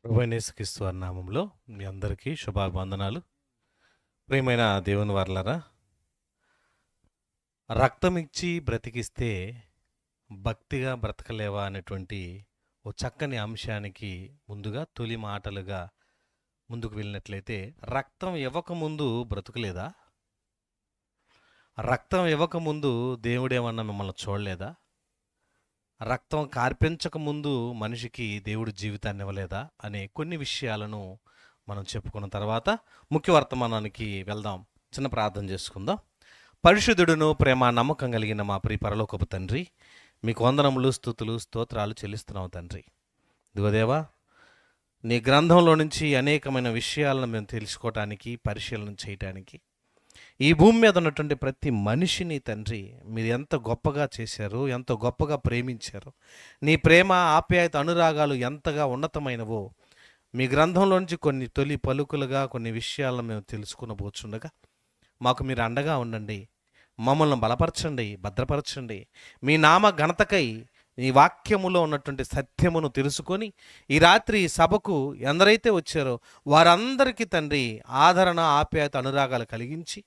ప్రభువైన యేసుక్రీస్తు వారి నామంలో మీ అందరికీ శుభాభివందనాలు. ప్రియమైన దేవుని వారలారా, రక్తం ఇచ్చి బ్రతికిస్తే భక్తిగా బ్రతకలేవా అనేటువంటి ఓ చక్కని అంశానికి ముందుగా తొలి మాటలుగా ముందుకు వెళ్ళినట్లయితే, రక్తం ఇవ్వకముందు బ్రతుకులేదా? రక్తం ఇవ్వకముందు దేవుడేమన్నా మిమ్మల్ని చూడలేదా? రక్తం కార్పించక ముందు మనిషికి దేవుడు జీవితాన్ని ఇవ్వలేదా అనే కొన్ని విషయాలను మనం చెప్పుకున్న తర్వాత ముఖ్య వర్తమానానికి వెళ్దాం. చిన్న ప్రార్థన చేసుకుందాం. పరిశుద్ధుడును ప్రేమ నమ్మకం కలిగిన మా ప్రియ పరలోకపు తండ్రి, మీకు వందనములు, స్తుతులు, స్తోత్రాలు చెల్లిస్తున్నాం తండ్రి. దివదేవా, నీ గ్రంథంలో నుంచి అనేకమైన విషయాలను మేము తెలుసుకోవటానికి, పరిశీలన చేయటానికి, ఈ భూమి మీద ఉన్నటువంటి ప్రతి మనిషిని తండ్రి మీరు ఎంత గొప్పగా చేశారు, ఎంత గొప్పగా ప్రేమించారు, నీ ప్రేమ, ఆప్యాయత, అనురాగాలు ఎంతగా ఉన్నతమైనవో మీ గ్రంథంలో నుంచి కొన్ని తొలి పలుకులుగా కొన్ని విషయాలను మేము తెలుసుకునబోచుండగా మాకు మీరు అండగా ఉండండి. మమ్మల్ని బలపరచండి, భద్రపరచండి. మీ నామ ఘనతకై ఈ వాక్యములో ఉన్నటువంటి సత్యమును తెలుసుకొని ఈ రాత్రి సభకు ఎందరైతే వచ్చారో వారందరికీ తండ్రి ఆదరణ, ఆప్యాయత, అనురాగాలు కలిగించి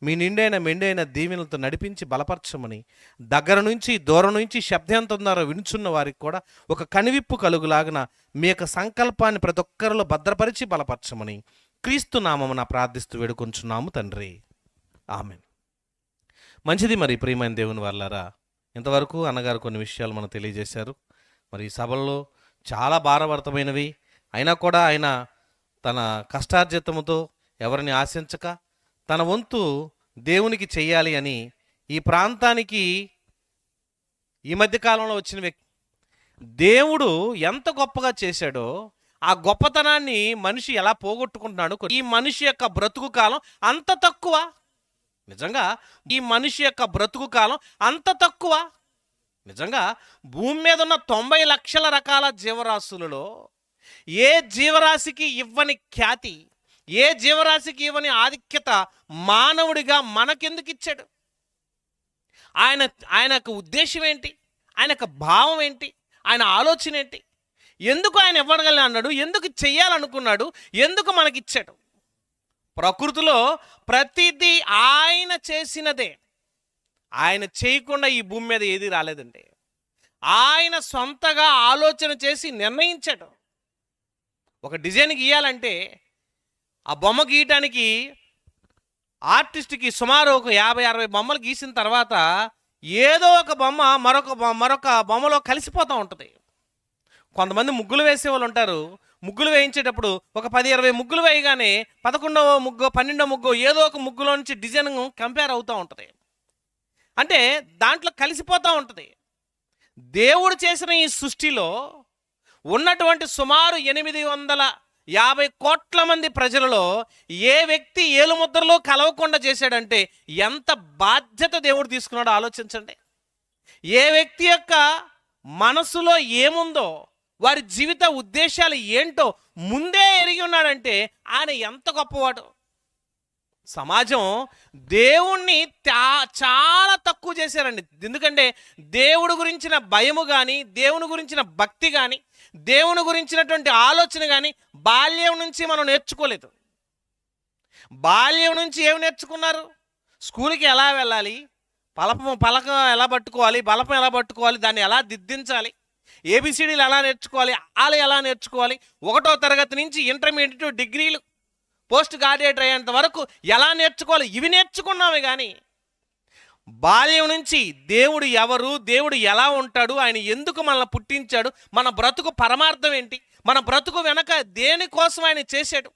మీ నిండైన మెండైన దీవెనలతో నడిపించి బలపరచమని, దగ్గర నుంచి దూరం నుంచి శబ్దం ద్వారా వినుచున్న వారికి కూడా ఒక కనివిప్పు కలుగులాగిన మీ యొక్క సంకల్పాన్ని ప్రతి ఒక్కరిలో భద్రపరిచి బలపరచమని క్రీస్తు నామమున ప్రార్థిస్తూ వేడుకొంచున్నాము తండ్రి. ఆమెన్. మంచిది. మరి ప్రియమైన దేవుని వారలారా, ఇంతవరకు అన్నగారు కొన్ని విషయాలు మనకు తెలియజేశారు. మరి ఈ సభల్లో చాలా భారభరితమైనవి అయినా కూడా ఆయన తన కష్టార్జితముతో ఎవరిని ఆశించక తన వంతు దేవునికి చెయ్యాలి అని ఈ ప్రాంతానికి ఈ మధ్యకాలంలో వచ్చిన వ్యక్తి దేవుడు ఎంత గొప్పగా చేశాడో ఆ గొప్పతనాన్ని మనిషి ఎలా పోగొట్టుకుంటున్నాడు. ఈ మనిషి యొక్క బ్రతుకు కాలం అంత తక్కువ. నిజంగా ఈ మనిషి యొక్క బ్రతుకు కాలం అంత తక్కువ. నిజంగా భూమి మీద ఉన్న 90 లక్షల రకాల జీవరాశులలో ఏ జీవరాశికి ఇవ్వని ఖ్యాతి, ఏ జీవరాశికి ఇవ్వని ఆధిక్యత మానవుడిగా మనకెందుకు ఇచ్చాడు? ఆయన యొక్క ఉద్దేశం ఏంటి? ఆయన యొక్క భావం ఏంటి? ఆయన ఆలోచన ఏంటి? ఎందుకు ఆయన ఇవ్వగలని అన్నాడు? ఎందుకు చెయ్యాలనుకున్నాడు? ఎందుకు మనకిచ్చాడు? ప్రకృతిలో ప్రతిదీ ఆయన చేసినదే. ఆయన చేయకుండా ఈ భూమి మీద ఏది రాలేదండి. ఆయన సొంతగా ఆలోచన చేసి నిర్ణయించాడు. ఒక డిజైన్ గీయాలంటే ఆ బొమ్మ గీయటానికి ఆర్టిస్ట్కి సుమారు ఒక 50-60 బొమ్మలు గీసిన తర్వాత ఏదో ఒక బొమ్మ మరొక బొమ్మలో కలిసిపోతూ ఉంటుంది. కొంతమంది ముగ్గులు వేసే వాళ్ళు ఉంటారు. ముగ్గులు వేయించేటప్పుడు ఒక 10-20 ముగ్గులు వేయగానే 11వ ముగ్గు, 12వ ముగ్గు ఏదో ఒక ముగ్గులో నుంచి డిజైన్ కంపేర్ అవుతూ ఉంటుంది. అంటే దాంట్లో కలిసిపోతూ ఉంటుంది. దేవుడు చేసిన ఈ సృష్టిలో ఉన్నటువంటి సుమారు 850 కోట్ల మంది ప్రజలలో ఏ వ్యక్తి ఏలుముద్రలో కలవకుండా చేశాడంటే ఎంత బాధ్యత దేవుడు తీసుకున్నాడో ఆలోచించండి. ఏ వ్యక్తి యొక్క మనసులో ఏముందో, వారి జీవిత ఉద్దేశాలు ఏంటో ముందే ఎరిగి ఉన్నాడంటే ఆయన ఎంత గొప్పవాడు. సమాజం దేవుణ్ణి చాలా తక్కువ చేశారండి. ఎందుకంటే దేవుడి గురించిన భయము కానీ, దేవుని గురించిన భక్తి కానీ, దేవుని గురించినటువంటి ఆలోచన కానీ బాల్యం నుంచి మనం నేర్చుకోలేదు. బాల్యం నుంచి ఏమి నేర్చుకున్నారు? స్కూల్కి ఎలా వెళ్ళాలి, పలకం ఎలా పట్టుకోవాలి, బలపం ఎలా పట్టుకోవాలి, దాన్ని ఎలా దిద్దించాలి, ఏబిసిడీలు ఎలా నేర్చుకోవాలి, ఆలు ఎలా నేర్చుకోవాలి, 1వ తరగతి నుంచి ఇంటర్మీడియట్, డిగ్రీలు, పోస్ట్ గ్రాడ్యుయేట్ అయ్యేంత వరకు ఎలా నేర్చుకోవాలి, ఇవి నేర్చుకున్నామే. కానీ బాల్యం నుంచి దేవుడు ఎవరు, దేవుడు ఎలా ఉంటాడు, ఆయన ఎందుకు మనల్ని పుట్టించాడు, మన బ్రతుకు పరమార్థం ఏంటి, మన బ్రతుకు వెనక దేనికోసం ఆయన చేశాడు,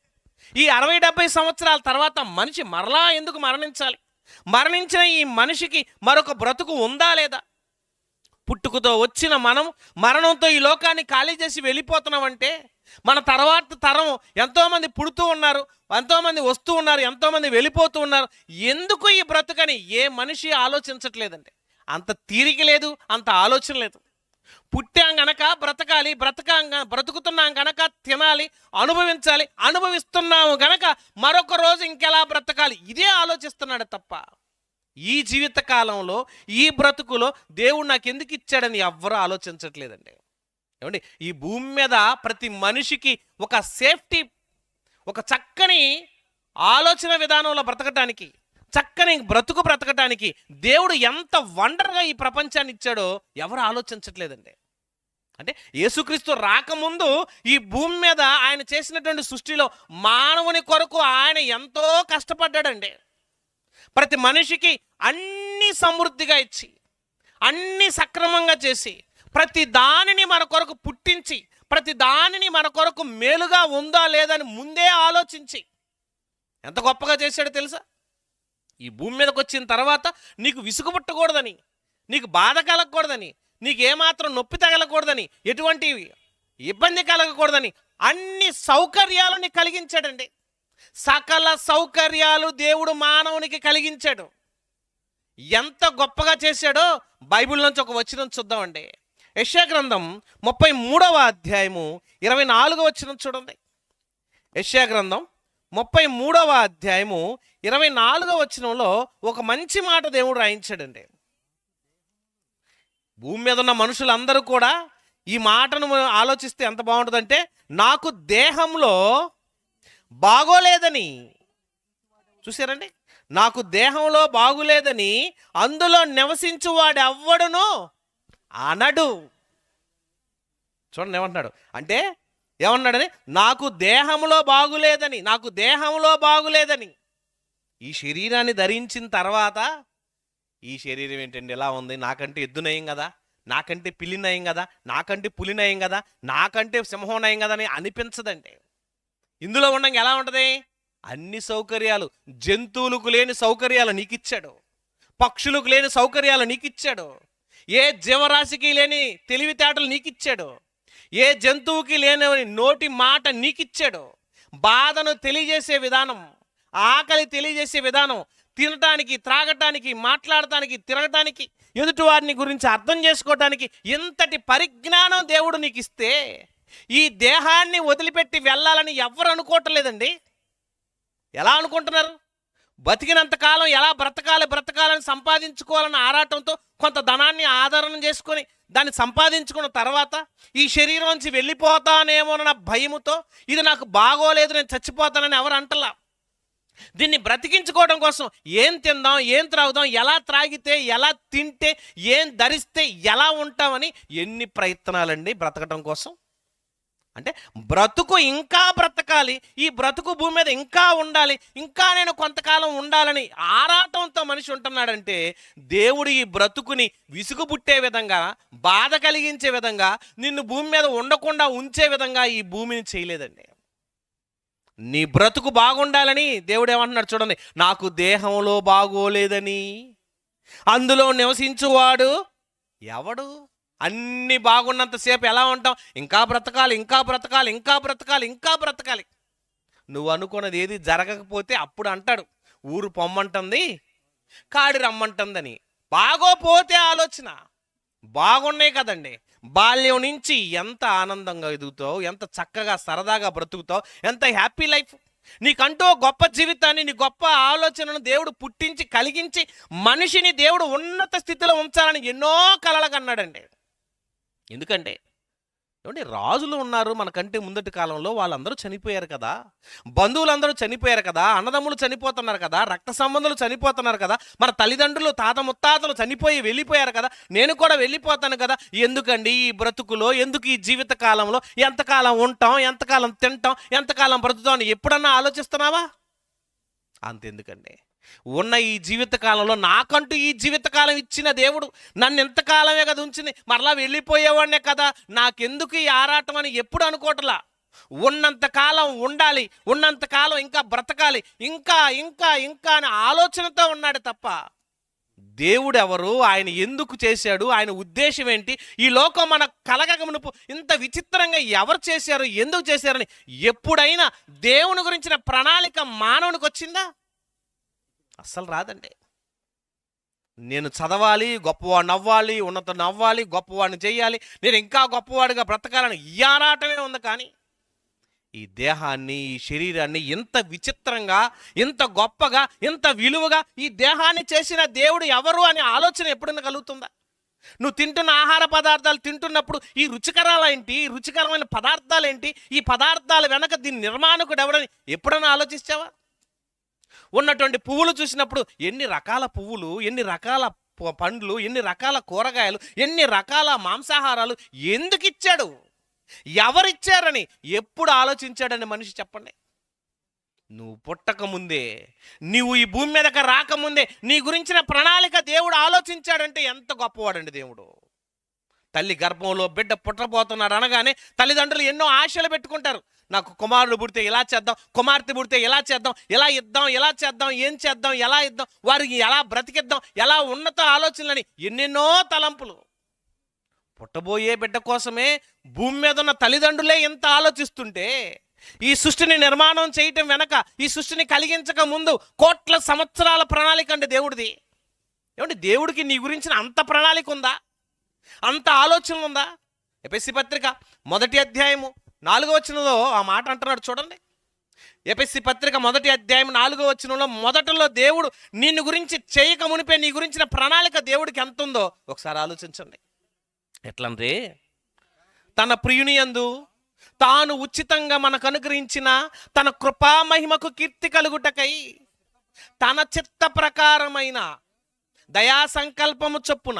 ఈ 60-70 సంవత్సరాల తర్వాత మనిషి మరలా ఎందుకు మరణించాలి, మరణించిన ఈ మనిషికి మరొక బ్రతుకు ఉందా లేదా, పుట్టుకతో వచ్చిన మనం మరణంతో ఈ లోకాన్ని ఖాళీ చేసి వెళ్ళిపోతున్నామంటే మన తర్వాత తరం ఎంతోమంది పుడుతూ ఉన్నారు, ఎంతోమంది వస్తూ ఉన్నారు, ఎంతోమంది వెళ్ళిపోతూ ఉన్నారు. ఎందుకు ఈ బ్రతుకని ఏ మనిషి ఆలోచించట్లేదండి. అంత తీరిక లేదు, అంత ఆలోచన లేదు. పుట్టాం గనక బ్రతకాలి, బ్రతుకుతున్నాం గనక తినాలి, అనుభవించాలి, అనుభవిస్తున్నాము గనక మరొక రోజు ఇంకెలా బ్రతకాలి, ఇదే ఆలోచిస్తున్నాడు తప్ప ఈ జీవిత కాలంలో, ఈ బ్రతుకులో దేవుడు నాకు ఎందుకు ఇచ్చాడని ఎవ్వరూ ఆలోచించట్లేదండి. ఏమండి, ఈ భూమి మీద ప్రతి మనిషికి ఒక సేఫ్టీ, ఒక చక్కని ఆలోచన విధానంలో బ్రతకటానికి, చక్కని బ్రతకటానికి దేవుడు ఎంత వండర్గా ఈ ప్రపంచాన్ని ఇచ్చాడో ఎవరు ఆలోచించట్లేదండి. అంటే యేసుక్రీస్తు రాకముందు ఈ భూమి మీద ఆయన చేసినటువంటి సృష్టిలో మానవుని కొరకు ఆయన ఎంతో కష్టపడ్డాడండి. ప్రతి మనిషికి అన్ని సమృద్ధిగా ఇచ్చి, అన్ని సక్రమంగా చేసి, ప్రతి దానిని మన కొరకు పుట్టించి, ప్రతి దానిని మన కొరకు మేలుగా ఉందా లేదని ముందే ఆలోచించి ఎంత గొప్పగా చేశాడో తెలుసా? ఈ భూమి మీదకి వచ్చిన తర్వాత నీకు విసుగు పుట్టకూడదని, నీకు బాధ కలగకూడదని, నీకు ఏమాత్రం నొప్పి తగలకూడదని, ఎటువంటి ఇబ్బంది కలగకూడదని అన్ని సౌకర్యాలని కలిగించాడండి. సకల సౌకర్యాలు దేవుడు మానవునికి కలిగించాడు. ఎంత గొప్పగా చేశాడో బైబిల్ నుంచి ఒక వచనం చూద్దామండి. యెషయా గ్రంథం 33వ అధ్యాయము 24వ వచనం చూడండి. యెషయా గ్రంథం 33వ అధ్యాయము 24వ వచనంలో ఒక మంచి మాట దేవుడు రాయించాడండి. భూమి మీద ఉన్న మనుషులందరూ కూడా ఈ మాటను ఆలోచిస్తే ఎంత బాగుంటుందంటే, నాకు దేహంలో బాగోలేదని, చూసారండి, నాకు దేహంలో బాగులేదని అందులో నివసించువాడు ఎవ్వడును అనడు. చూడండి ఏమంటున్నాడు అంటే, ఏమన్నాడని, నాకు దేహంలో బాగులేదని, నాకు దేహంలో బాగులేదని. ఈ శరీరాన్ని ధరించిన తర్వాత ఈ శరీరం ఏంటండి ఎలా ఉంది, నాకంటే ఎద్దు నయం కదా, నాకంటే పిల్లి నయం కదా, నాకంటే పులి నయం కదా, నాకంటే సింహం నయం కదా అని అనిపించదండి. ఇందులో ఉండగా ఎలా ఉంటుంది, అన్ని సౌకర్యాలు, జంతువులకు లేని సౌకర్యాలు నీకు ఇచ్చాడు, పక్షులకు లేని సౌకర్యాలు నీకు ఇచ్చాడు, ఏ జీవరాశికి లేని తెలివితేటలు నీకు ఇచ్చాడు, ఏ జంతువుకి లేని నోటి మాట నీకు ఇచ్చాడు. బాధను తెలియజేసే విధానం, ఆకలి తెలియజేసే విధానం, తినటానికి, త్రాగటానికి, మాట్లాడటానికి, తిరగటానికి, ఎదుటి వారిని గురించి అర్థం చేసుకోవటానికి ఇంతటి పరిజ్ఞానం దేవుడు నీకు ఇస్తే ఈ దేహాన్ని వదిలిపెట్టి వెళ్ళాలని ఎవరు అనుకోవట్లేదండి. ఎలా అనుకుంటున్నారు? బతికినంతకాలం ఎలా బ్రతకాలని సంపాదించుకోవాలన్న ఆరాటంతో కొంత ధనాన్ని ఆధారం చేసుకొని దాన్ని సంపాదించుకున్న తర్వాత ఈ శరీరం నుంచి వెళ్ళిపోతానేమోనన్న భయముతో, ఇది నాకు బాగోలేదు, నేను చచ్చిపోతానని ఎవరు అంటలా. దీన్ని బ్రతికించుకోవడం కోసం ఏం తిందాం, ఏం త్రాగుదాం, ఎలా త్రాగితే, ఎలా తింటే, ఏం ధరిస్తే ఎలా ఉంటామని ఎన్ని ప్రయత్నాలండి బ్రతకడం కోసం. అంటే బ్రతుకు ఇంకా బ్రతకాలి, ఈ బ్రతుకు భూమి మీద ఇంకా ఉండాలి, ఇంకా నేను కొంతకాలం ఉండాలని ఆరాటంతో మనిషి ఉంటున్నాడంటే దేవుడు ఈ బ్రతుకుని విసుగు పుట్టే విధంగా, బాధ కలిగించే విధంగా, నిన్ను భూమి మీద ఉండకుండా ఉంచే విధంగా ఈ భూమిని చేయలేదండి. నీ బ్రతుకు బాగుండాలని దేవుడు ఏమంటున్నాడు చూడండి, నాకు దేహంలో బాగోలేదని అందులో నివసించువాడు ఎవడు. అన్ని బాగున్నంతసేపు ఎలా ఉంటాం, ఇంకా బ్రతకాలి, ఇంకా బ్రతకాలి, ఇంకా బ్రతకాలి, ఇంకా బ్రతకాలి. నువ్వు అనుకున్నది ఏది జరగకపోతే అప్పుడు అంటాడు, ఊరు పొమ్మంటుంది, కాడి రమ్మంటుందని. బాగోపోతే ఆలోచన, బాగున్నాయి కదండి, బాల్యం నుంచి ఎంత ఆనందంగా ఎదుగుతావు, ఎంత చక్కగా సరదాగా బ్రతుకుతావు, ఎంత హ్యాపీ లైఫ్. నీకంటూ గొప్ప జీవితాన్ని, నీ గొప్ప ఆలోచనను దేవుడు పుట్టించి కలిగించి మనిషిని దేవుడు ఉన్నత స్థితిలో ఉంచాలని ఎన్నో కలలు కన్నాడండి. ఎందుకంటే ఏమంటే రాజులు ఉన్నారు మనకంటే ముందటి కాలంలో, వాళ్ళందరూ చనిపోయారు కదా, బంధువులందరూ చనిపోయారు కదా, అన్నదమ్ములు చనిపోతున్నారు కదా, రక్త సంబంధాలు చనిపోతున్నారు కదా, మన తల్లిదండ్రులు, తాత ముత్తాతలు చనిపోయి వెళ్ళిపోయారు కదా, నేను కూడా వెళ్ళిపోతాను కదా, ఎందుకండి ఈ బ్రతుకులో, ఎందుకు ఈ జీవిత కాలంలో, ఎంతకాలం ఉంటాం, ఎంతకాలం తింటాం, ఎంతకాలం బ్రతుకుతాం అని ఎప్పుడన్నా ఆలోచిస్తున్నావా? అంతెందుకండి, ఉన్న ఈ జీవితకాలంలో నాకంటూ ఈ జీవితకాలం ఇచ్చిన దేవుడు నన్ను ఎంతకాలమే కదా ఉంచింది, మరలా వెళ్ళిపోయేవాడినే కదా, నాకెందుకు ఈ ఆరాటం అని ఎప్పుడు అనుకోవట్లా. ఉన్నంతకాలం ఉండాలి, ఉన్నంతకాలం ఇంకా బ్రతకాలి, ఇంకా ఇంకా ఇంకా అనే ఆలోచనతో ఉన్నాడు తప్ప దేవుడు ఎవరు, ఆయన ఎందుకు చేశాడు, ఆయన ఉద్దేశం ఏంటి, ఈ లోకం మన కలగక మునుపు ఇంత విచిత్రంగా ఎవరు చేశారు, ఎందుకు చేశారని ఎప్పుడైనా దేవుని గురించిన ప్రణాళిక మానవునికి వచ్చిందా? అస్సలు రాదండి. నేను చదవాలి, గొప్పవాడిని అవ్వాలి, ఉన్నతుడిని అవ్వాలి, గొప్పవాడిని చేయాలి, నేను ఇంకా గొప్పవాడిగా బ్రతకాలని ఈ ఆరాటమే ఉంది. కానీ ఈ దేహాన్ని, ఈ శరీరాన్ని ఇంత విచిత్రంగా, ఇంత గొప్పగా, ఇంత విలువగా ఈ దేహాన్ని చేసిన దేవుడు ఎవరు అనే ఆలోచన ఎప్పుడైనా కలుగుతుందా? నువ్వు తింటున్న ఆహార పదార్థాలు తింటున్నప్పుడు ఈ రుచికరాలేంటి, ఈ రుచికరమైన పదార్థాలేంటి, ఈ పదార్థాల వెనక దీని నిర్మాణకుడు ఎవడని ఎప్పుడైనా ఆలోచించావా? ఉన్నటువంటి పువ్వులు చూసినప్పుడు ఎన్ని రకాల పువ్వులు, ఎన్ని రకాల పండ్లు, ఎన్ని రకాల కూరగాయలు, ఎన్ని రకాల మాంసాహారాలు ఎందుకు ఇచ్చాడు, ఎవరిచ్చారని ఎప్పుడు ఆలోచించాడని మనిషి చెప్పండి. నువ్వు పుట్టక ముందే, నువ్వు ఈ భూమి మీదకి రాకముందే నీ గురించిన ప్రణాళిక దేవుడు ఆలోచించాడంటే ఎంత గొప్పవాడండి దేవుడు. తల్లి గర్భంలో బిడ్డ పుట్టబోతున్నాడు అనగానే తల్లిదండ్రులు ఎన్నో ఆశలు పెట్టుకుంటారు. నాకు కుమారుడు పుడితే ఇలా చేద్దాం, కుమార్తె పుడితే ఇలా చేద్దాం, ఎలా ఇద్దాం, ఎలా చేద్దాం, ఏం చేద్దాం, ఎలా ఇద్దాం, వారికి ఎలా బ్రతికిద్దాం, ఎలా ఉన్నత ఆలోచనలని ఎన్నెన్నో తలంపులు. పుట్టబోయే బిడ్డ కోసమే భూమి మీద ఉన్న తల్లిదండ్రులే ఎంత ఆలోచిస్తుంటే, ఈ సృష్టిని నిర్మాణం చేయటం వెనక, ఈ సృష్టిని కలిగించక ముందు కోట్ల సంవత్సరాల ప్రణాళిక అంటే దేవుడిది. ఏమంటే దేవుడికి నీ గురించిన అంత ప్రణాళిక ఉందా, అంత ఆలోచన ఉందా? ఎఫెసీ పత్రిక 1వ అధ్యాయము 4వ వచనంలో ఆ మాట అంటున్నాడు చూడండి. ఎఫెసీ పత్రిక 1వ అధ్యాయం 4వ వచనంలో మొదటలో దేవుడు నిన్ను గురించి చేయక మునిపే నీ గురించిన ప్రణాళిక దేవుడికి ఎంత ఉందో ఒకసారి ఆలోచించండి. ఎట్లంటే, తన ప్రియుని యందు తాను ఉచితంగా మనకు అనుగ్రహించిన తన కృపా మహిమకు కీర్తి కలుగుటకై తన చిత్త ప్రకారమైన దయా సంకల్పము చొప్పున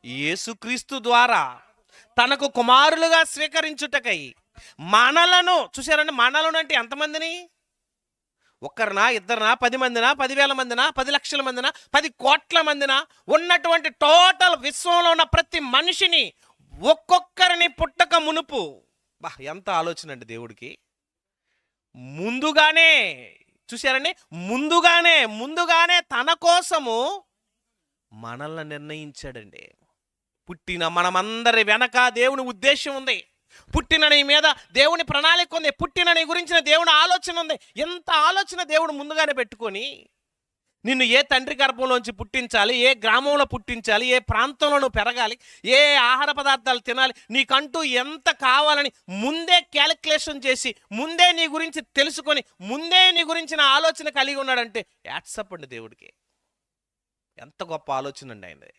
యేసుక్రీస్తు ద్వారా తనకు కుమారులుగా స్వీకరించుటకై మనలను, చూశారండి, మనలను అంటే ఎంతమందిని? ఒక్కరినా, ఇద్దరినా, 10 మందినా, 10,000 మందినా, 10 లక్షల మందినా, 10 కోట్ల మందినా, ఉన్నటువంటి టోటల్ విశ్వంలో ఉన్న ప్రతి మనిషిని ఒక్కొక్కరిని పుట్టక మునుపు, బా ఎంత ఆలోచన అండి దేవుడికి. ముందుగానే, చూశారండి, ముందుగానే తన కోసము మనల్ని నిర్ణయించాడండి. పుట్టిన మనమందరి వెనక దేవుని ఉద్దేశం ఉంది. పుట్టిన నీ మీద దేవుని ప్రణాళిక ఉంది. పుట్టిన నీ గురించిన దేవుని ఆలోచన ఉంది. ఎంత ఆలోచన దేవుడు ముందుగానే పెట్టుకొని నిన్ను ఏ తండ్రి గర్భంలోంచి పుట్టించాలి, ఏ గ్రామంలో పుట్టించాలి, ఏ ప్రాంతంలో నువ్వు పెరగాలి, ఏ ఆహార పదార్థాలు తినాలి, నీకంటూ ఎంత కావాలని ముందే క్యాలిక్యులేషన్ చేసి, ముందే నీ గురించి తెలుసుకొని, ముందే నీ గురించిన ఆలోచన కలిగి ఉన్నాడంటే యాట్సప్ అండి దేవుడికి. ఎంత గొప్ప ఆలోచన అండి ఆయనది.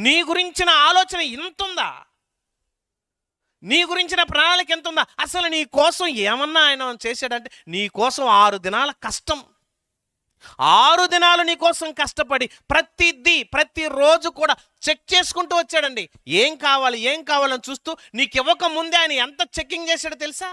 నీ గురించిన ఆలోచన ఇంతుందా? నీ గురించిన ప్రణాళిక ఎంత ఉందా? అసలు నీ కోసం ఏమన్నా ఆయన చేశాడంటే, నీ కోసం 6 దినాల కష్టం, 6 దినాలు నీ కోసం కష్టపడి ప్రతిరోజు కూడా చెక్ చేసుకుంటూ వచ్చాడండి. ఏం కావాలని చూస్తూ నీకు ఇవ్వక ముందే ఆయన ఎంత చెక్కింగ్ చేశాడో తెలుసా?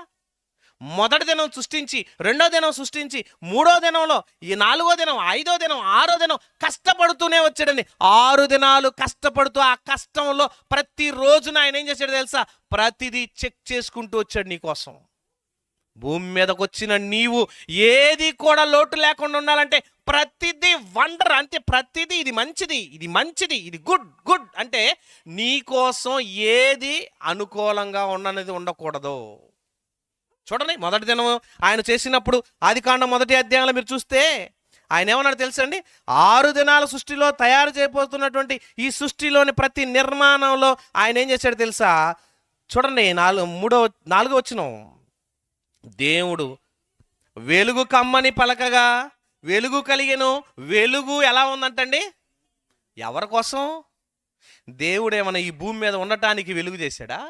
మొదటి దినం సృష్టించి, 2వ దినం సృష్టించి, 3వ దినంలో, ఈ 4వ దినం, 5వ దినం, 6వ దినం కష్టపడుతూనే వచ్చాడండి. 6 దినాలు కష్టపడుతూ ఆ కష్టంలో ప్రతి రోజున ఆయన ఏం చేశాడు తెలుసా? ప్రతిదీ చెక్ చేసుకుంటూ వచ్చాడు నీ కోసం. భూమి మీదకి వచ్చిన నీవు ఏది కూడా లోటు లేకుండా ఉండాలంటే ప్రతిదీ వండర్, అంటే ప్రతిదీ ఇది మంచిది, ఇది గుడ్ అంటే నీ కోసం ఏది అనుకూలంగా ఉండనేది ఉండకూడదు. చూడండి, మొదటి దినం ఆయన చేసినప్పుడు ఆదికాండం 1వ అధ్యాయంలో మీరు చూస్తే ఆయన ఏమన్నాడు తెలుసండి? 6 దినాల సృష్టిలో తయారు చేయబోతున్నటువంటి ఈ సృష్టిలోని ప్రతి నిర్మాణంలో ఆయన ఏం చేశాడు తెలుసా? చూడండి, 4వ వచనం. దేవుడు వెలుగు కమ్మని పలకగా వెలుగు కలిగెను. వెలుగు ఎలా ఉందంటండి? ఎవరి కోసం? దేవుడు ఏమన్నా ఈ భూమి మీద ఉండటానికి వెలుగు చేశాడా?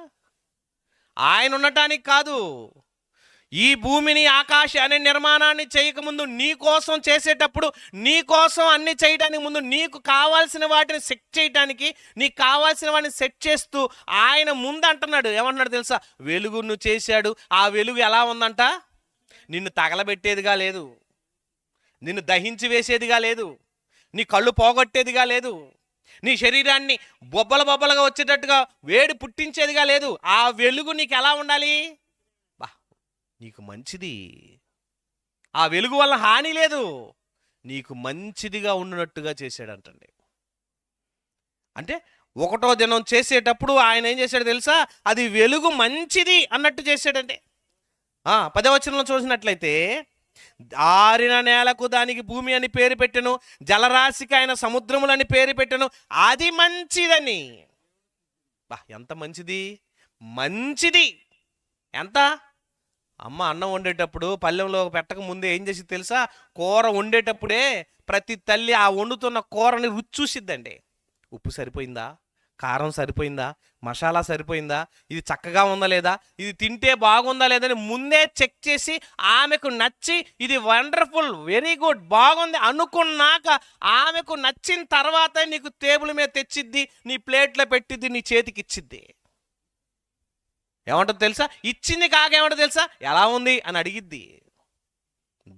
ఆయన ఉండటానికి కాదు. ఈ భూమిని, ఆకాశాన్ని, నిర్మాణాన్ని చేయకముందు నీ కోసం చేసేటప్పుడు, నీ కోసం అన్ని చేయడానికి ముందు నీకు కావాల్సిన వాటిని సెట్ చేయడానికి, నీకు కావాల్సిన వాటిని సెట్ చేస్తూ ఆయన ముందు అంటున్నాడు. ఏమంటున్నాడు తెలుసా? వెలుగును చేశాడు. ఆ వెలుగు ఎలా ఉందంట? నిన్ను తగలబెట్టేదిగా లేదు, నిన్ను దహించి వేసేదిగా లేదు, నీ కళ్ళు పోగొట్టేదిగా లేదు, నీ శరీరాన్ని బొబ్బలుగా వచ్చేటట్టుగా వేడి పుట్టించేదిగా లేదు. ఆ వెలుగు నీకు ఎలా ఉండాలి? నీకు మంచిది. ఆ వెలుగు వల్ల హాని లేదు, నీకు మంచిదిగా ఉన్నట్టుగా చేశాడంటండి. అంటే 1వ దినం చేసేటప్పుడు ఆయన ఏం చేశాడు తెలుసా? అది వెలుగు మంచిది అన్నట్టు చేశాడండి. 10వ వచనంలో చూసినట్లయితే, ఆరిన నేలకు దానికి భూమి అని పేరు పెట్టెను, జలరాశికి ఆయన సముద్రములని పేరు పెట్టెను, అది మంచిదని. ఎంత మంచిది ఎంత? అమ్మ అన్నం వండేటప్పుడు పళ్ళెంలో పెట్టక ముందే ఏం చేసి తెలుసా? కూర వండేటప్పుడే ప్రతి తల్లి ఆ వండుతున్న కూరని రుచి చూసిద్దండి. ఉప్పు సరిపోయిందా, కారం సరిపోయిందా, మసాలా సరిపోయిందా, ఇది చక్కగా ఉందా లేదా, ఇది తింటే బాగుందా లేదని ముందే చెక్ చేసి ఆమెకు నచ్చి ఇది వండర్ఫుల్, వెరీ గుడ్, బాగుంది అనుకున్నాక ఆమెకు నచ్చిన తర్వాత నీకు టేబుల్ మీద తెచ్చిద్ది, నీ ప్లేట్లో పెట్టిద్ది, నీ చేతికి ఇచ్చిద్ది. ఏమంటుంది తెలుసా? ఇచ్చింది కాక ఏమంటుంది తెలుసా? ఎలా ఉంది అని అడిగిద్ది.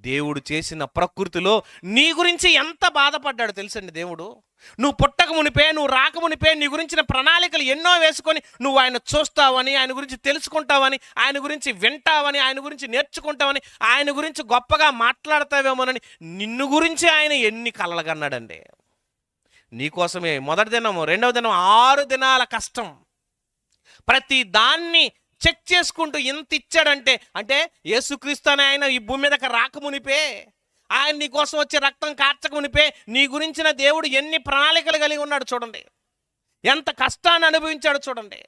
దేవుడు చేసిన ప్రకృతిలో నీ గురించి ఎంత బాధపడ్డాడు తెలుసండి దేవుడు. నువ్వు పుట్టక మునిపే, నువ్వు రాక మునిపే నీ గురించిన ప్రణాళికలు ఎన్నో వేసుకొని నువ్వు ఆయన చూస్తావని, ఆయన గురించి తెలుసుకుంటావని, ఆయన గురించి వింటావని, ఆయన గురించి నేర్చుకుంటావని, ఆయన గురించి గొప్పగా మాట్లాడతావేమోనని నిన్ను గురించి ఆయన ఎన్ని కలలు కన్నాడండి. నీకోసమే మొదటి దినం, రెండవ దినం 6 దినాల కష్టం. ప్రతి దాన్ని చెక్ చేసుకుంటూ ఎంత ఇచ్చాడంటే, అంటే యేసుక్రీస్తు అనే ఆయన ఈ భూమి మీదకి రాకమునిపే, ఆయన నీ కోసం వచ్చే రక్తం కార్చకమునిపే నీ గురించిన దేవుడు ఎన్ని ప్రణాళికలు కలిగి ఉన్నాడు చూడండి. ఎంత కష్టాన్ని అనుభవించాడు చూడండి.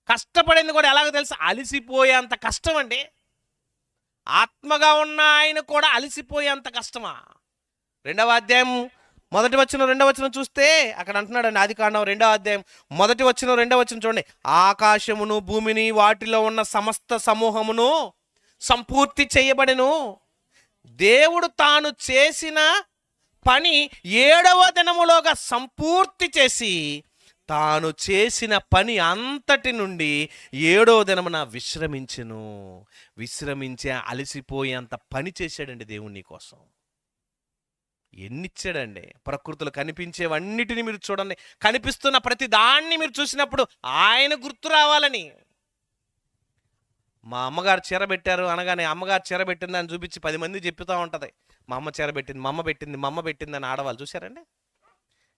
కష్టపడింది కూడా ఎలాగో తెలుసు, అలిసిపోయేంత కష్టం అండి. ఆత్మగా ఉన్న ఆయన కూడా అలిసిపోయేంత కష్టమా? 2వ అధ్యాయం 1వ వచనం 2వ వచనం చూస్తే అక్కడ అంటున్నాడండి. ఆదికాండం 2వ అధ్యాయం 1వ వచనం 2వ వచనం చూడండి. ఆకాశమును భూమిని వాటిలో ఉన్న సమస్త సమూహమును సంపూర్తి చేయబడెను. దేవుడు తాను చేసిన పని 7వ దినములోగా సంపూర్తి చేసి తాను చేసిన పని అంతటి నుండి 7వ దినమున విశ్రమించెను. విశ్రమించే అలసిపోయేంత పని చేశాడండి దేవుని కోసం. ఎన్నిచ్చాడండి. ప్రకృతిలో కనిపించేవన్నిటిని మీరు చూడండి, కనిపిస్తున్న ప్రతి దాన్ని మీరు చూసినప్పుడు ఆయన గుర్తు రావాలని. మా అమ్మగారు చీర పెట్టారు అనగానే అమ్మగారు చీర పెట్టింది అని చూపించి 10 మంది చెప్తూ ఉంటుంది. మా అమ్మ చీర పెట్టింది, మా అమ్మ పెట్టింది, మా అమ్మ పెట్టింది అని ఆడవాళ్ళు చూశారండి.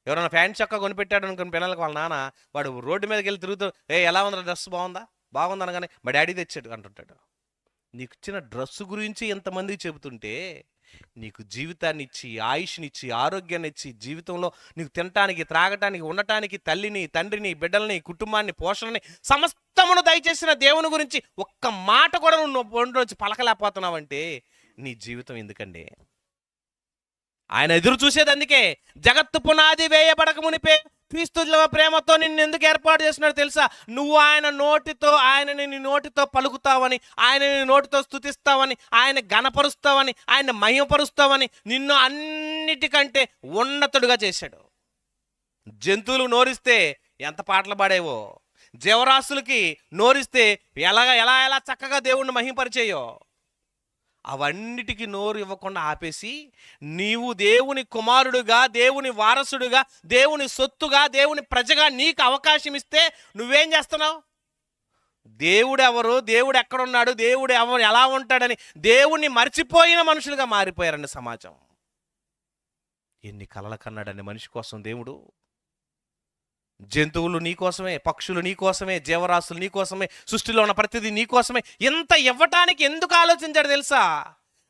ఎవరైనా ప్యాంట్ చొక్కా కొనిపెట్టాడు అనుకుని పిల్లలకి వాళ్ళ నాన్న వాడు రోడ్డు మీదకి వెళ్ళి తిరుగుతూ, ఎలా ఉందా డ్రెస్, బాగుందా, బాగుంది అనగానే మా డాడీ తెచ్చాడు అంటుంటాడు. నీకు ఇచ్చిన డ్రెస్సు గురించి ఎంతమందికి చెబుతుంటే, నీకు జీవితాన్ని ఇచ్చి, ఆయుష్నిచ్చి, ఆరోగ్యాన్ని ఇచ్చి, జీవితంలో నీకు తినటానికి, త్రాగటానికి, ఉండటానికి తల్లిని, తండ్రిని, బిడ్డల్ని, కుటుంబాన్ని, పోషణని సమస్తమును దయచేసిన దేవుని గురించి ఒక్క మాట కూడా నువ్వు రోజు పలకలేకపోతున్నావంటే నీ జీవితం ఎందుకండి? ఆయన ఎదురు చూసేది అందుకే. జగత్తు పునాది వేయబడక మునిపే క్రీస్తు ప్రేమతో నిన్ను ఎందుకు ఏర్పాటు చేస్తున్నాడు తెలుసా? నువ్వు ఆయనని నీ నోటితో పలుకుతావని, ఆయనని నోటితో స్తుతిస్తావని, ఆయన ఘనపరుస్తావని, ఆయన మహిమపరుస్తావని నిన్ను అన్నిటికంటే ఉన్నతుడుగా చేశాడు. జంతువులు నోరిస్తే ఎంత పాటలు పాడేవో, జీవరాశులకి నోరిస్తే ఎలా ఎలా ఎలా చక్కగా దేవుణ్ణి మహిమపరిచేయో, అవన్నిటికీ నోరు ఇవ్వకుండా ఆపేసి నీవు దేవుని కుమారుడుగా, దేవుని వారసుడుగా, దేవుని సొత్తుగా, దేవుని ప్రజగా నీకు అవకాశం ఇస్తే నువ్వేం చేస్తున్నావు? దేవుడు ఎవరు, దేవుడు ఎక్కడున్నాడు, దేవుడు ఎవరు ఎలా ఉంటాడని దేవుణ్ణి మర్చిపోయిన మనుషులుగా మారిపోయారండి సమాజం. ఎన్ని కలలు కన్నాడండి మనిషి కోసం దేవుడు. జంతువులు నీకోసమే, పక్షులు నీకోసమే, జీవరాశులు నీకోసమే, సృష్టిలో ఉన్న ప్రతిదీ నీకోసమే. ఎంత ఇవ్వటానికి ఎందుకు ఆలోచించాడు తెలుసా?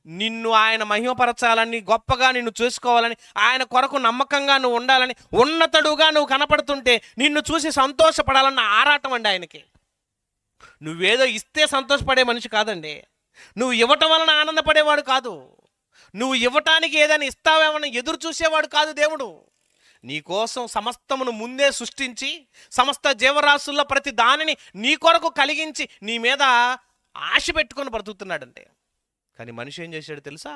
నిన్ను ఆయన మహిమపరచాలని, గొప్పగా నిన్ను చూసుకోవాలని, ఆయన కొరకు నమ్మకంగా నువ్వు ఉండాలని, ఉన్నతుడుగా నువ్వు కనపడుతుంటే నిన్ను చూసి సంతోషపడాలన్న ఆరాటం అండి ఆయనకి. నువ్వేదో ఇస్తే సంతోషపడే మనిషి కాదండి. నువ్వు ఇవ్వటం వలన ఆనందపడేవాడు కాదు. నువ్వు ఇవ్వటానికి ఏదైనా ఇస్తావేమని ఎదురు చూసేవాడు కాదు దేవుడు. నీకోసం సమస్తమును ముందే సృష్టించి, సమస్త జీవరాశుల్లో ప్రతి దానిని నీ కొరకు కలిగించి నీ మీద ఆశ పెట్టుకొని బ్రతుకుతున్నాడంటే. కానీ మనిషి ఏం చేశాడు తెలుసా?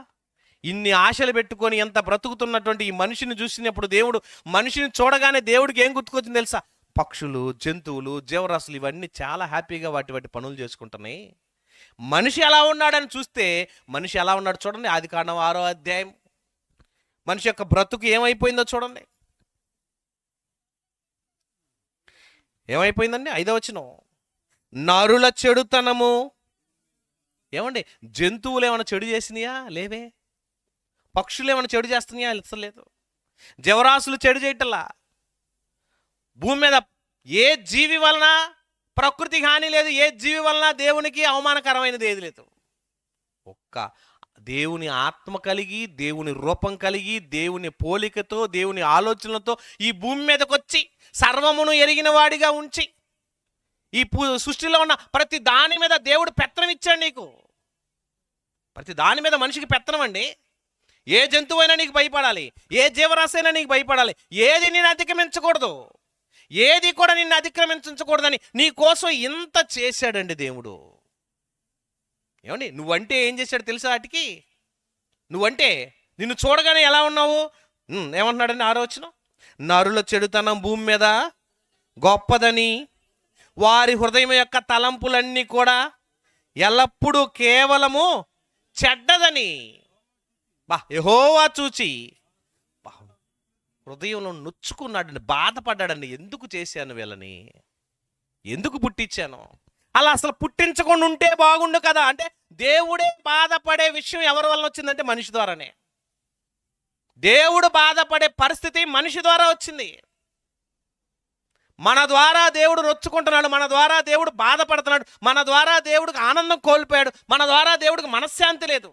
ఇన్ని ఆశలు పెట్టుకొని ఎంత బ్రతుకుతున్నటువంటి ఈ మనిషిని చూసినప్పుడు దేవుడు, మనిషిని చూడగానే దేవుడికి ఏం గుర్తుకొచ్చింది తెలుసా? పక్షులు, జంతువులు, జీవరాశులు ఇవన్నీ చాలా హ్యాపీగా వాటి పనులు చేసుకుంటున్నాయి. మనిషి ఎలా ఉన్నాడని చూస్తే మనిషి ఎలా ఉన్నాడు చూడండి. ఆదికాండం 6వ అధ్యాయం మనిషి యొక్క బ్రతుకు ఏమైపోయిందో చూడండి. ఏమైపోయిందండి? 5వ వచనం, నరుల చెడుతనము. ఏమండి, జంతువులు ఏమైనా చెడు చేసినాయా? లేవే. పక్షులు ఏమైనా చెడు చేస్తున్నాయా? లేదు. జీవరాశులు చెడు చేయటల్లా. భూమి మీద ఏ జీవి వలన ప్రకృతికి హాని లేదు, ఏ జీవి వలన దేవునికి అవమానకరమైనది ఏది లేదు. ఒక్క దేవుని ఆత్మ కలిగి, దేవుని రూపం కలిగి, దేవుని పోలికతో, దేవుని ఆలోచనలతో ఈ భూమి మీదకి వచ్చి సర్వమును ఎరిగిన వాడిగా ఉంచి ఈ సృష్టిలో ఉన్న ప్రతి దాని మీద దేవుడు పెత్తనం ఇచ్చాడు నీకు. ప్రతి దాని మీద మనిషికి పెత్తనం అండి. ఏ జంతువైనా నీకు భయపడాలి, ఏ జీవరాశి అయినా నీకు భయపడాలి. ఏది నేను అధిగమించకూడదు. ఏది కూడా నిన్ను అతిక్రమించకూడదని నీ కోసం ఇంత చేశాడండి దేవుడు. ఏమండి, నువ్వంటే ఏం చేశాడు తెలుసా? వాటికి నువ్వంటే నిన్ను చూడగానే ఎలా ఉన్నావు? ఏమంటున్నాడండి 6వ వచనం, నరుల చెడుతనం భూమి మీద గొప్పదని, వారి హృదయం యొక్క తలంపులన్నీ కూడా ఎల్లప్పుడూ కేవలము చెడ్డదని. యెహోవా చూచి హృదయంలో నొచ్చుకున్నాడండి, బాధపడ్డాడండి. ఎందుకు చేశాను వీళ్ళని, ఎందుకు పుట్టించాను? అలా అసలు పుట్టించకుండా ఉంటే బాగుండు కదా. అంటే దేవుడే బాధపడే విషయం ఎవరి వల్ల వచ్చిందంటే మనిషి ద్వారానే. దేవుడు బాధపడే పరిస్థితి మనిషి ద్వారా వచ్చింది. మన ద్వారా దేవుడు నొచ్చుకుంటున్నాడు, మన ద్వారా దేవుడు బాధపడుతున్నాడు, మన ద్వారా దేవుడికి ఆనందం కోల్పోయాడు, మన ద్వారా దేవుడికి మనశ్శాంతి లేదు.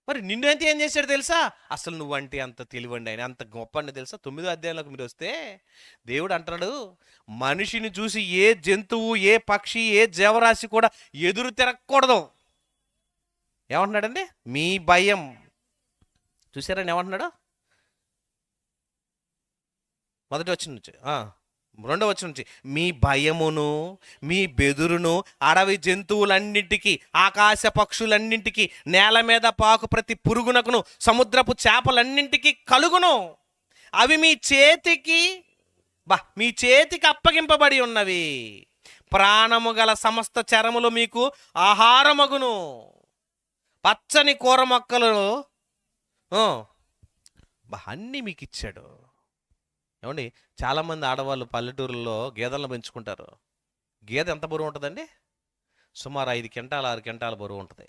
మరి నిన్నైతే ఏం చేశాడు తెలుసా? అసలు నువ్వంటే అంత తెలివండి ఆయన, అంత గొప్ప అండి తెలుసా? 9వ అధ్యాయంలోకి మీరు వస్తే దేవుడు అంటున్నాడు, మనిషిని చూసి ఏ జంతువు, ఏ పక్షి, ఏ జీవరాశి కూడా ఎదురు తిరగకూడదు. ఏమంటున్నాడండి? మీ భయం. చూసారండి ఏమంటున్నాడు? మొదటి వచనం నుంచి 2వ వచనం నుంచి, మీ భయమును మీ బెదురును అడవి జంతువులన్నింటికి, ఆకాశ పక్షులన్నింటికి, నేల మీద పాకు ప్రతి పురుగునకును, సముద్రపు చేపలన్నింటికి కలుగును. అవి మీ చేతికి అప్పగింపబడి ఉన్నవి. ప్రాణము గల సమస్త చరములు మీకు ఆహారమగును. పచ్చని కూర మొక్కలు అన్నీ మీకు ఇచ్చాడు. ఏమండి, చాలామంది ఆడవాళ్ళు పల్లెటూరులో గేదెలను పెంచుకుంటారు. గేదె ఎంత బరువు ఉంటుందండి? సుమారు 5 క్వింటాలు 6 క్వింటాల బరువు ఉంటుంది.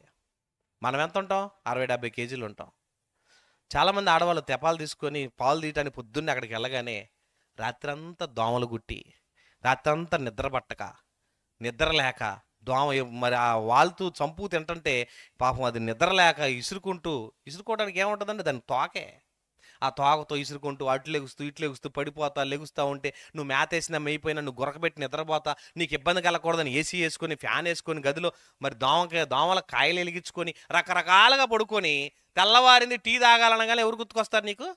మనం ఎంత ఉంటాం? 60-70 కేజీలు ఉంటాం. చాలామంది ఆడవాళ్ళు తెపాలు తీసుకొని పాలు తీయటానికి పొద్దున్నే అక్కడికి వెళ్ళగానే రాత్రంతా దోమలు గుట్టి, రాత్రంతా నిద్ర పట్టక, నిద్ర లేక, దోమ మరి ఆ వాళ్తూ చంపు తింటుంటే పాపం అది నిద్ర లేక ఇసురుకోవడానికి ఏముంటుందండి? దాని తోకే. ఆ తోకతో ఇసురుకుంటూ అటు లెగుస్తూ పడిపోతా, లెగుస్తూ ఉంటే నువ్వు మేతేసినా మేయిపోయినా నువ్వు గురకబెట్టి నిద్రపోతా, నీకు ఇబ్బంది కలగకూడదని ఏసీ వేసుకొని, ఫ్యాన్ వేసుకొని, గదిలో మరి దోమల కాయలు వెలిగించుకొని రకరకాలుగా పడుకొని, తెల్లవారింది టీ తాగాలనగానే ఎవరు గుర్తుకొస్తారు నీకు?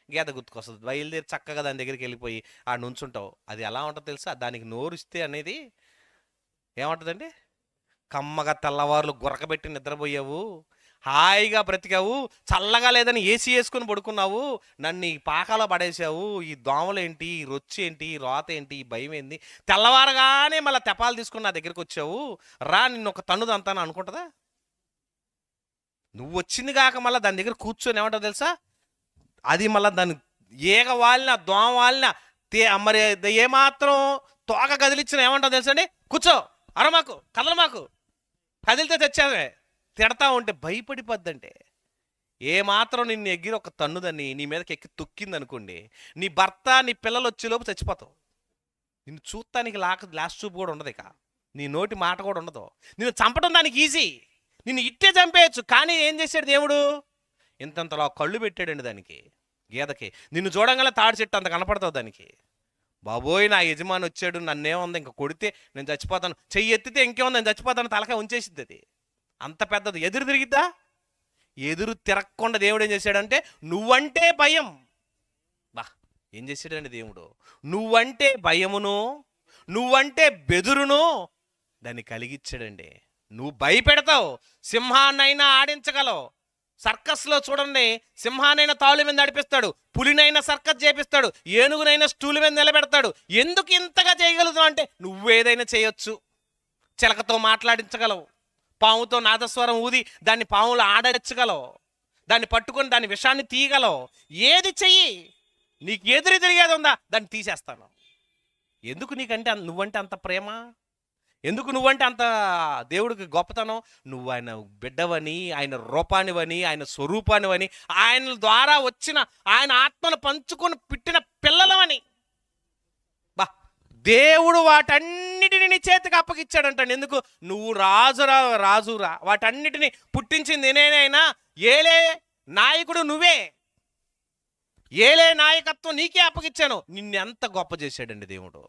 గేద గుర్తుకొస్తుంది. బయలుదేరి చక్కగా దాని దగ్గరికి వెళ్ళిపోయి ఆ నుంచుంటావు. అది ఎలా ఉంటుందో తెలుసా? దానికి నోరుస్తే అనేది ఏముంటుందండి? కమ్మగా తెల్లవారులు గురకబెట్టి నిద్రపోయావు, హాయిగా బ్రతికావు, చల్లగా లేదని ఏసీ వేసుకుని పడుకున్నావు, నన్ను ఈ పాకాలో పడేసావు, ఈ దోమలేంటి, ఈ రొచ్చేంటి, ఈ రోత ఏంటి, ఈ భయం ఏంటి, తెల్లవారగానే మళ్ళీ తెపాలు తీసుకుని నా దగ్గరికి వచ్చావు, రా నిన్ను ఒక తన్నుదంతాను అనుకుంటుందా? నువ్వు వచ్చింది కాక మళ్ళీ దాని దగ్గర కూర్చొని ఏమంటావు తెలుసా? అది మళ్ళీ దాన్ని ఏగ వాలిన, దోమ వాలిన, మరి ఏమాత్రం తోక కదిలిచ్చిన ఏమంటావు తెలుసా అండి? కూర్చో, అరమాకు, కదలమాకు, కదిలితే తెచ్చావే, తిడతా ఉంటే భయపడిపోద్దంటే. ఏమాత్రం నిన్ను ఎగిరి ఒక తన్నుదని నీ మీదకి ఎక్కి తొక్కింది అనుకోండి, నీ భర్త నీ పిల్లలు వచ్చేలోపు చచ్చిపోతావు. నిన్ను చూస్తానికి లాస్ట్ చూపు కూడా ఉండదు, ఇక నీ నోటి మాట కూడా ఉండదు. నిన్ను చంపడం దానికి ఈజీ, నిన్ను ఇట్టే చంపేయచ్చు. కానీ ఏం చేశాడు దేవుడు? ఇంతంతలో కళ్ళు పెట్టాడండి దానికి, గేదకి. నిన్ను చూడంగానే తాడి చెట్టు అంత కనపడతావు దానికి. బాబోయ్, నా యజమాని వచ్చాడు, నన్నేముంది, ఇంక కొడితే నేను చచ్చిపోతాను, చెయ్యి ఎత్తితే ఇంకేముంది, నేను చచ్చిపోతాను, తలకాయ ఉంచేసిద్ది. అది అంత పెద్దది. ఎదురు తిరిగిద్దా? ఎదురు తిరగకుండా దేవుడు ఏం చేశాడంటే, నువ్వంటే భయం. ఏం చేశాడండి దేవుడు? నువ్వంటే భయమును, నువ్వంటే బెదురును దాన్ని కలిగిచ్చాడండి. నువ్వు భయపెడతావు, సింహాన్నైనా ఆడించగలవు. సర్కస్లో చూడండి, సింహానైనా తాళ్ళు మీద నడిపిస్తాడు, పులినైనా సర్కస్ చేపిస్తాడు, ఏనుగునైనా స్టూల్ మీద నిలబెడతాడు. ఎందుకు ఇంతగా చేయగలుగుతావు అంటే, నువ్వేదైనా చేయొచ్చు. చిలకతో మాట్లాడించగలవు, పాముతో నాదస్వరం ఊది దాన్ని పాములు ఆడించగలవు, దాన్ని పట్టుకొని దాని విషాన్ని తీయగలవు. ఏది చెయ్యి, నీకు ఎదురు తిరిగేది ఉందా, దాన్ని తీసేస్తాను. ఎందుకు నీకంటే నువ్వంటే అంత ప్రేమ? ఎందుకు నువ్వంటే అంత దేవుడికి గొప్పతనం? నువ్వు ఆయన బిడ్డవని, ఆయన రూపానివని, ఆయన స్వరూపానివని, ఆయన ద్వారా వచ్చిన ఆయన ఆత్మను పంచుకొని పుట్టిన పిల్లలవని. దేవుడు వాటన్నిటిని నీ చేతికి అప్పగిచ్చాడంట. ఎందుకు? నువ్వు రాజురా, వాటన్నిటిని పుట్టించింది నేనైనా, ఏలే నాయకుడు నువ్వే, ఏలే నాయకత్వం నీకే అప్పగిచ్చాను. నిన్నెంత గొప్ప చేశాడండి దేవుడు.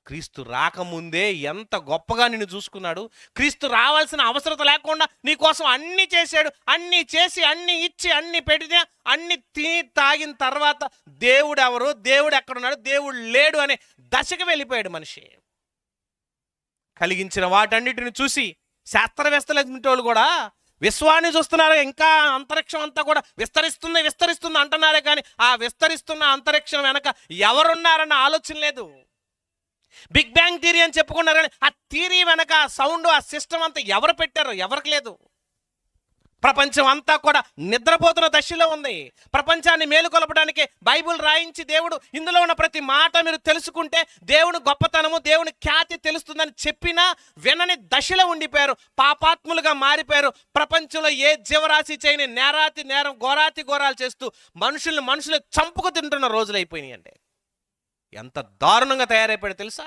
క్రీస్తు రాకముందే ఎంత గొప్పగా నిన్ను చూసుకున్నాడు. క్రీస్తు రావాల్సిన అవసరం లేకుండా నీ కోసం అన్నీ చేశాడు. అన్నీ చేసి అన్నీ ఇచ్చి అన్నీ పెడితే అన్నీ తిని తాగిన తర్వాత దేవుడు ఎవరు, దేవుడు ఎక్కడున్నాడు, దేవుడు లేడు అనే దశకు వెళ్ళిపోయాడు మనిషి. కలిగించిన వాటన్నిటిని చూసి శాస్త్రవేత్తలు కూడా విశ్వాన్ని చూస్తున్నారు, ఇంకా అంతరిక్షం అంతా కూడా విస్తరిస్తుంది అంటున్నారే కానీ ఆ విస్తరిస్తున్న అంతరిక్షం వెనక ఎవరున్నారన్న ఆలోచన లేదు. బిగ్ బ్యాంగ్ థియరీ అని చెప్పుకున్నారు కానీ ఆ థియరీ వెనక ఆ సౌండ్, ఆ సిస్టమ్ అంతా ఎవరు పెట్టారో ఎవరికి లేదు. ప్రపంచం అంతా కూడా నిద్రపోతున్న దశలో ఉంది. ప్రపంచాన్ని మేలుకొలపడానికి బైబిల్ రాయించి దేవుడు ఇందులో ఉన్న ప్రతి మాట మీరు తెలుసుకుంటే దేవుని గొప్పతనము, దేవుని ఖ్యాతి తెలుస్తుందని చెప్పినా వినని దశలో ఉండిపోయారు. పాపాత్ములుగా మారిపోయారు. ప్రపంచంలో ఏ జీవరాశి చేయని నేరం ఘోరాలు చేస్తూ మనుషులు చంపుకు తింటున్న రోజులు అయిపోయినాయి. అంటే ఎంత దారుణంగా తయారైపోయాడు తెలుసా?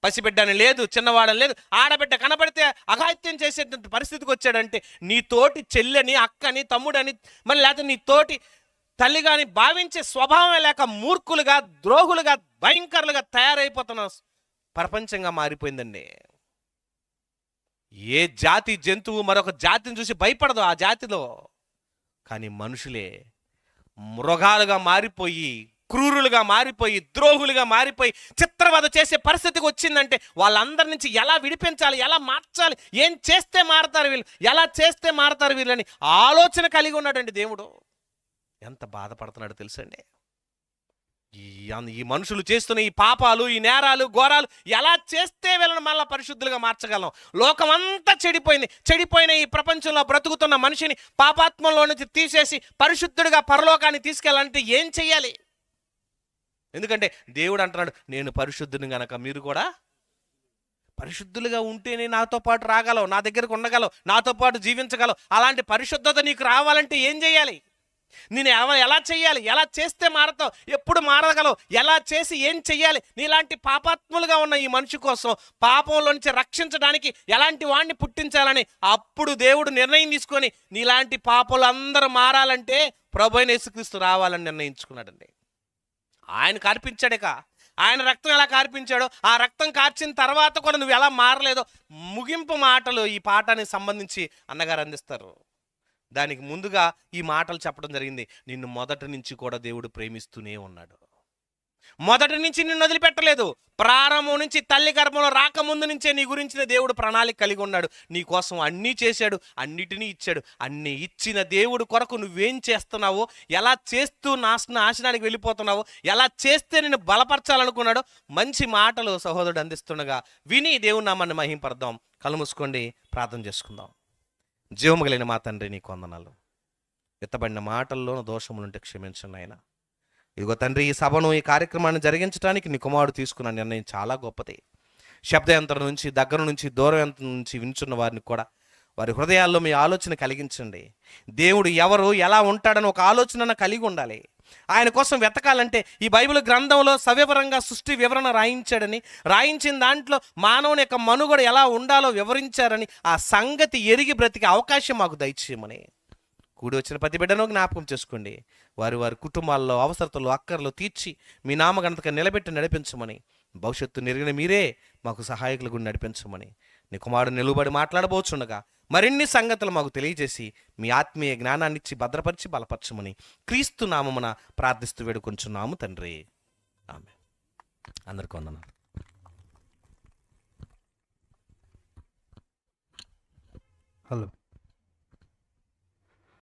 పసిబిడ్డని లేదు, చిన్నవాడని లేదు, ఆడబిడ్డ కనబడితే అఘాయిత్యం చేసేటువంటి పరిస్థితికి వచ్చాడంటే నీ తోటి చెల్లెని, అక్కని, తమ్ముడని, మళ్ళీ లేకపోతే నీ తోటి తల్లి కానీ భావించే స్వభావమే లేక మూర్ఖులుగా, ద్రోహులుగా, భయంకరులుగా తయారైపోతున్న ప్రపంచంగా మారిపోయిందండి. ఏ జాతి జంతువు మరొక జాతిని చూసి భయపడదు ఆ జాతిలో, కానీ మనుషులే మృగాలుగా మారిపోయి, క్రూరులుగా మారిపోయి, ద్రోహులుగా మారిపోయి చిత్రవద చేసే పరిస్థితికి వచ్చిందంటే వాళ్ళందరి నుంచి ఎలా విడిపించాలి, ఎలా మార్చాలి, ఏం చేస్తే మారతారు వీళ్ళు, ఎలా చేస్తే మారతారు వీళ్ళని ఆలోచన కలిగి ఉన్నాడండి దేవుడు. ఎంత బాధపడుతున్నాడు తెలుసండి. ఈ మనుషులు చేస్తున్న ఈ పాపాలు, ఈ నేరాలు, ఘోరాలు ఎలా చేస్తే వీళ్ళని మళ్ళీ పరిశుద్ధులుగా మార్చగలం? లోకమంతా చెడిపోయిన ఈ ప్రపంచంలో బ్రతుకుతున్న మనిషిని పాపాత్మంలో నుంచి తీసేసి పరిశుద్ధుడిగా పరలోకాన్ని తీసుకెళ్ళాలంటే ఏం చెయ్యాలి? ఎందుకంటే దేవుడు అంటున్నాడు, నేను పరిశుద్ధుని గనక మీరు కూడా పరిశుద్ధులుగా ఉంటేనే నాతో పాటు రాగలవు, నా దగ్గరకు ఉండగలవు, నాతో పాటు జీవించగలవు. అలాంటి పరిశుద్ధత నీకు రావాలంటే ఏం చేయాలి? నేను ఎలా చెయ్యాలి? ఎలా చేస్తే మారతావు? ఎప్పుడు మారగలవు? ఎలా చేసి ఏం చెయ్యాలి? నీలాంటి పాపాత్ములుగా ఉన్న ఈ మనిషి కోసం పాపంలో నుంచి రక్షించడానికి ఎలాంటి వాడిని పుట్టించాలని అప్పుడు దేవుడు నిర్ణయం తీసుకొని నీలాంటి పాపలు అందరూ మారాలంటే ప్రభువైన యేసుక్రీస్తు రావాలని నిర్ణయించుకున్నాడండి. ఆయన కార్పించాడేక, ఆయన రక్తం ఎలా కార్పించాడో ఆ రక్తం కార్చిన తర్వాత కూడా నువ్వు ఎలా మారలేదో ముగింపు మాటలు ఈ పాఠానికి సంబంధించి అన్నగారు అందిస్తారు. దానికి ముందుగా ఈ మాటలు చెప్పడం జరిగింది. నిన్ను మొదటి నుంచి కూడా దేవుడు ప్రేమిస్తూనే ఉన్నాడు. మొదటి నుంచి నిన్ను వదిలిపెట్టలేదు. ప్రారంభం నుంచి, తల్లి గర్భంలో రాకముందు నుంచే నీ గురించిన దేవుడు ప్రణాళిక కలిగి ఉన్నాడు. నీ కోసం అన్నీ చేశాడు, అన్నిటినీ ఇచ్చాడు. అన్నీ ఇచ్చిన దేవుడు కొరకు నువ్వేం చేస్తున్నావో, ఎలా చేస్తూ నాశనానికి వెళ్ళిపోతున్నావో, ఎలా చేస్తే నిన్ను బలపరచాలనుకున్నాడో మంచి మాటలు సహోదరుడు అందిస్తుండగా విని దేవుని నామాన్ని మహింపడదాం. కళ్ళు మూసుకోండి, ప్రార్థన చేసుకుందాం. జీవము కలిగిన మా తండ్రి, నీకు వందనాలు. ఎత్తబడిన మాటల్లోనూ దోషములుంటే క్షమించండి ఆయన. ఇదిగో తండ్రి, ఈ సభను, ఈ కార్యక్రమాన్ని జరిగించడానికి నీ కుమారుడు తీసుకున్న నిర్ణయం చాలా గొప్పది. శబ్దయంత్రం నుంచి, దగ్గర నుంచి, దూరం నుంచి వింటున్న వారిని కూడా వారి హృదయాల్లో మీ ఆలోచన కలిగించండి. దేవుడు ఎవరు, ఎలా ఉంటాడని ఒక ఆలోచన కలిగి ఉండాలి. ఆయన కోసం వెతకాలంటే ఈ బైబిల్ గ్రంథంలో సవివరంగా సృష్టి వివరణ రాయించిన దాంట్లో మానవుని యొక్క మనుగడ ఎలా ఉండాలో వివరించారని ఆ సంగతి ఎరిగి బ్రతికే అవకాశం మాకు దయచేయమని కూడి వచ్చిన ప్రతి బిడ్డను జ్ఞాపకం చేసుకోండి. వారి కుటుంబాల్లో అవసరతలు, అక్కర్లు తీర్చి మీ నామఘనతగా నిలబెట్టి నడిపించమని, భవిష్యత్తు నెరిగిన మీరే మాకు సహాయకులు గుడి నడిపించమని నీ కుమారుడు నిలువబడి మాట్లాడబోచుండగా మరిన్ని సంగతులు మాకు తెలియజేసి మీ ఆత్మీయ జ్ఞానాన్ని ఇచ్చి భద్రపరిచి బలపరచమని క్రీస్తు నామమున ప్రార్థిస్తూ వేడుకొంచున్నాము తండ్రి. ఆమేన్. అందరికీ వందనాలు. హలో.